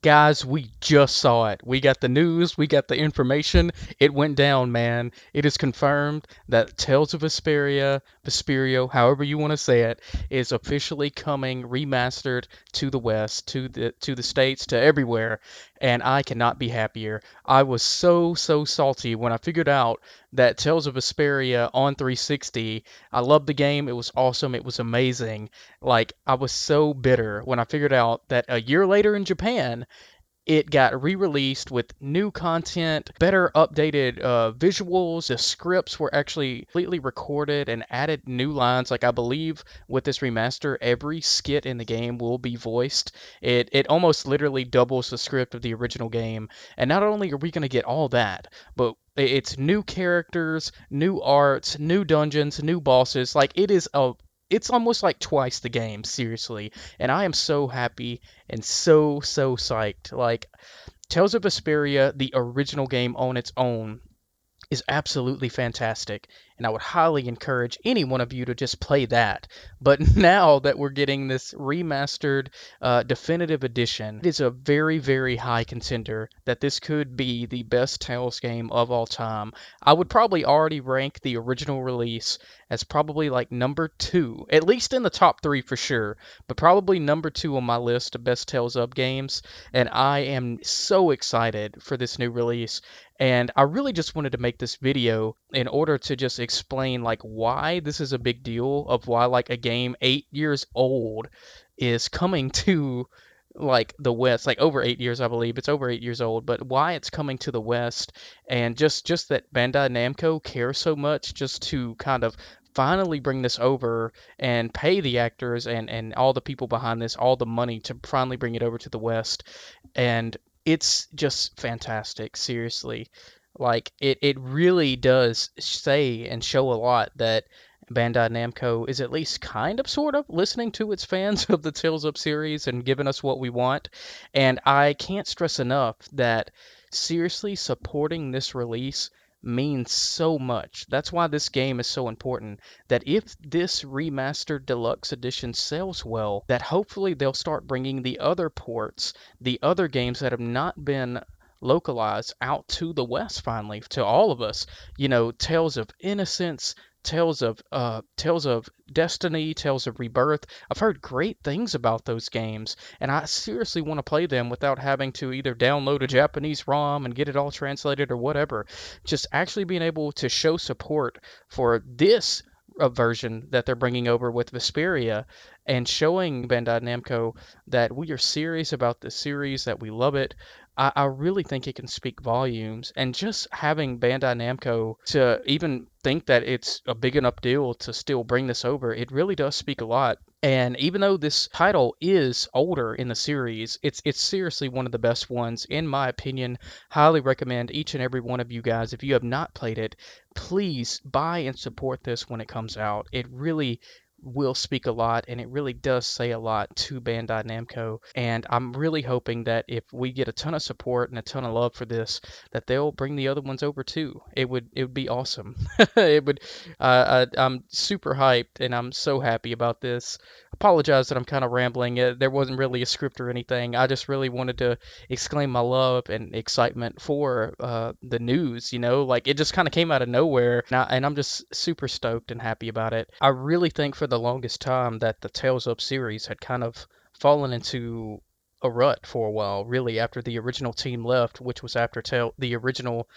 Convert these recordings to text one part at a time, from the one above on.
Guys, we just saw it. We got the news, we got the information. It went down, man. It is confirmed that Tales of Vesperia, Vesperio, however you want to say it, is officially coming remastered to the West, to the States, to everywhere, and I cannot be happier. I was so salty when I figured out that Tales of Vesperia on 360. I loved the game. It was awesome. It was amazing. Like, I was so bitter when I figured out that a year later in Japan, it got re-released with new content, better updated visuals. The scripts were actually completely recorded and added new lines. Like, I believe with this remaster, every skit in the game will be voiced. It almost literally doubles the script of the original game. And not only are we going to get all that, but it's new characters, new arts, new dungeons, new bosses. Like, it's almost like twice the game, seriously. And I am so happy and so psyched. Like, Tales of Vesperia, the original game on its own, is absolutely fantastic, and I would highly encourage any one of you to just play that. But now that we're getting this remastered definitive edition, it is a very high contender that this could be the best Tales game of all time. I would probably already rank the original release as probably like number 2, at least in the top 3 for sure, but probably number 2 on my list of best Tales of games, and I am so excited for this new release. And I really just wanted to make this video in order to just explain like why this is a big deal, of why like a game 8 years old is coming to like the West, like over 8 years, I believe it's over 8 years old, but why it's coming to the West, and just that Bandai Namco cares so much just to kind of finally bring this over and pay the actors and all the people behind this all the money to finally bring it over to the West. And it's just fantastic, seriously. Like, it really does say and show a lot that Bandai Namco is at least kind of sort of listening to its fans of the Tales Up series and giving us what we want. And I can't stress enough that seriously supporting this release means so much. That's why this game is so important. That if this remastered deluxe edition sells well, that hopefully they'll start bringing the other ports, the other games that have not been localized out to the West finally, to all of us. You know, Tales of Innocence, Tales of Destiny, Tales of Rebirth. I've heard great things about those games, and I seriously want to play them without having to either download a Japanese ROM and get it all translated or whatever. Just actually being able to show support for this version that they're bringing over with Vesperia, and showing Bandai Namco that we are serious about this series, that we love it. I really think it can speak volumes. And just having Bandai Namco to even think that it's a big enough deal to still bring this over, it really does speak a lot. And even though this title is older in the series, it's seriously one of the best ones, in my opinion. Highly recommend each and every one of you guys, if you have not played it, please buy and support this when it comes out. It really will speak a lot, and it really does say a lot to Bandai Namco. And I'm really hoping that if we get a ton of support and a ton of love for this, that they'll bring the other ones over too. It would be awesome. It would. I'm super hyped, and I'm so happy about this. Apologize that I'm kind of rambling. There wasn't really a script or anything. I just really wanted to exclaim my love and excitement for the news. You know, like, it just kind of came out of nowhere, and I'm just super stoked and happy about it. I really think for the longest time that the Tales Up series had kind of fallen into a rut for a while, really, after the original team left, which was after the original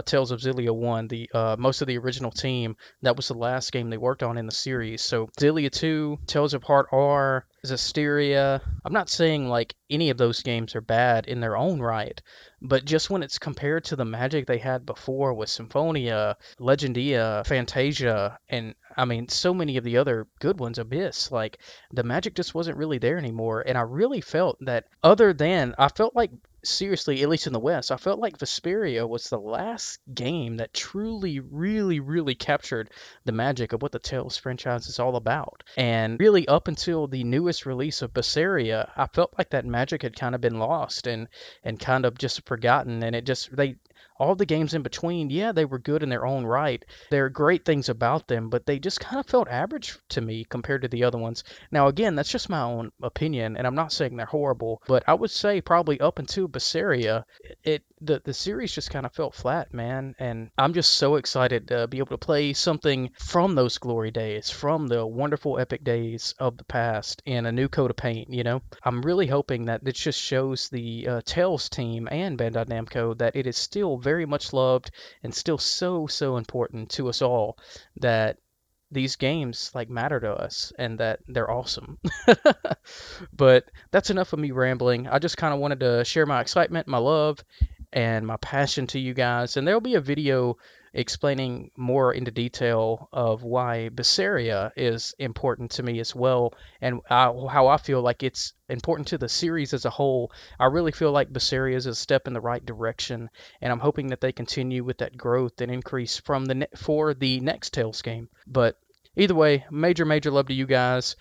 Tales of Xillia 1. The most of the original team, that was the last game they worked on in the series. So Xillia 2, Tales of Heart R, Zestiria. I'm not saying like any of those games are bad in their own right, but just when it's compared to the magic they had before with Symphonia, Legendia, Fantasia, and I mean so many of the other good ones, Abyss, like, the magic just wasn't really there anymore. And I really felt that, I felt like, seriously, at least in the West, I felt like Vesperia was the last game that truly, really captured the magic of what the Tales franchise is all about. And really, up until the newest release of Vesperia, I felt like that magic had kind of been lost and kind of just forgotten. And All the games in between, yeah, they were good in their own right. There are great things about them, but they just kind of felt average to me compared to the other ones. Now, again, that's just my own opinion, and I'm not saying they're horrible, but I would say probably up until Berseria, the series just kind of felt flat, man. And I'm just so excited to be able to play something from those glory days, from the wonderful epic days of the past in a new coat of paint, you know? I'm really hoping that this just shows the Tales team and Bandai Namco that it is still very much loved and still so important to us all, that these games like matter to us and that they're awesome. But that's enough of me rambling. I just kind of wanted to share my excitement, my love, and my passion to you guys. And there'll be a video explaining more into detail of why Berseria is important to me as well, and how I feel like it's important to the series as a whole. I really feel like Berseria is a step in the right direction, and I'm hoping that they continue with that growth and increase from for the next Tales game. But either way, major love to you guys.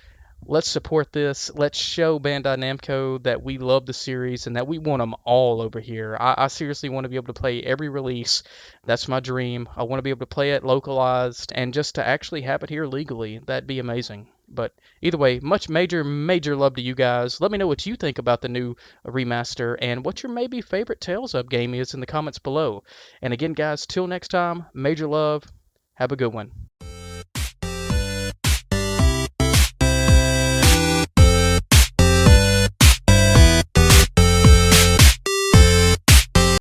Let's support this. Let's show Bandai Namco that we love the series and that we want them all over here. I seriously want to be able to play every release. That's my dream. I want to be able to play it localized and just to actually have it here legally. That'd be amazing. But either way, much major love to you guys. Let me know what you think about the new remaster and what your maybe favorite Tales of game is in the comments below. And again, guys, till next time, major love. Have a good one.